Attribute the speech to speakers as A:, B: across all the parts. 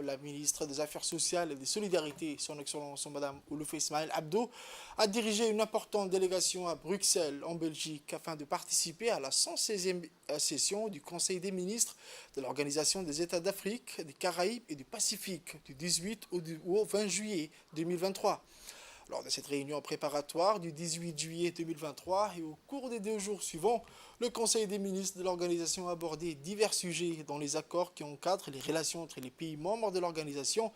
A: la ministre des Affaires sociales et des Solidarités, son Excellence Mme Oulouf Ismaël Abdo, a dirigé une importante délégation à Bruxelles, en Belgique, afin de participer à la 116e session du Conseil des ministres de l'Organisation des États d'Afrique, des Caraïbes et du Pacifique, du 18 au 20 juillet 2023. Lors de cette réunion préparatoire du 18 juillet 2023 et au cours des 2 jours suivants, le Conseil des ministres de l'organisation a abordé divers sujets dans les accords qui encadrent les relations entre les pays membres de l'organisation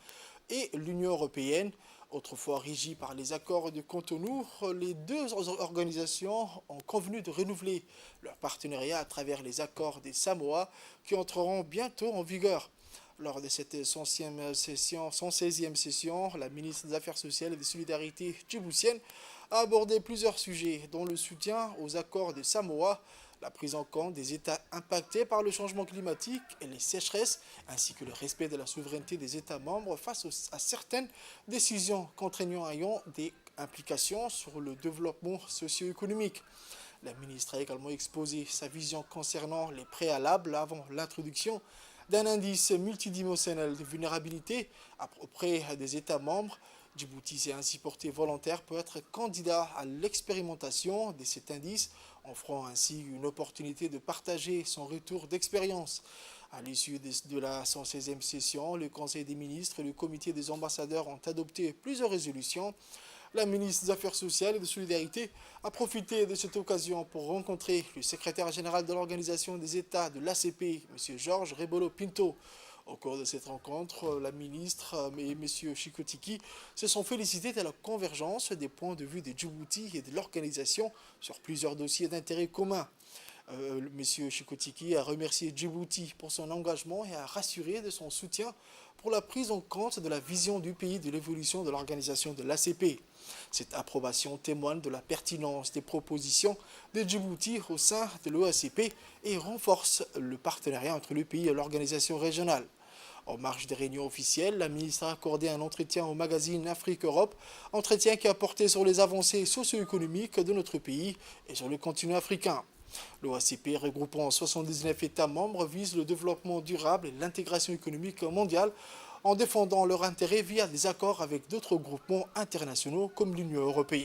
A: et l'Union européenne. Autrefois régis par les accords de Cotonou, les deux organisations ont convenu de renouveler leur partenariat à travers les accords des Samoa qui entreront bientôt en vigueur. Lors de cette 116e session, la ministre des Affaires sociales et des Solidarités djiboutienne a abordé plusieurs sujets, dont le soutien aux accords de Samoa, la prise en compte des États impactés par le changement climatique et les sécheresses, ainsi que le respect de la souveraineté des États membres face à certaines décisions contraignantes ayant des implications sur le développement socio-économique. La ministre a également exposé sa vision concernant les préalables avant l'introduction d'un indice multidimensionnel de vulnérabilité auprès des États membres. Djibouti s'est ainsi porté volontaire pour être candidat à l'expérimentation de cet indice, offrant ainsi une opportunité de partager son retour d'expérience. À l'issue de la 116e session, le Conseil des ministres et le Comité des ambassadeurs ont adopté plusieurs résolutions. La ministre des Affaires sociales et de Solidarité a profité de cette occasion pour rencontrer le secrétaire général de l'Organisation des États de l'ACP, M. Georges Rebolo Pinto. Au cours de cette rencontre, la ministre et M. Chikotiki se sont félicités de la convergence des points de vue de Djibouti et de l'organisation sur plusieurs dossiers d'intérêt commun. M. Chikotiki a remercié Djibouti pour son engagement et a rassuré de son soutien pour la prise en compte de la vision du pays de l'évolution de l'organisation de l'ACP. Cette approbation témoigne de la pertinence des propositions de Djibouti au sein de l'OACP et renforce le partenariat entre le pays et l'organisation régionale. En marge des réunions officielles, la ministre a accordé un entretien au magazine Afrique-Europe, entretien qui a porté sur les avancées socio-économiques de notre pays et sur le continent africain. L'OACP, regroupant 79 États membres, vise le développement durable et l'intégration économique mondiale en défendant leurs intérêts via des accords avec d'autres groupements internationaux comme l'Union européenne.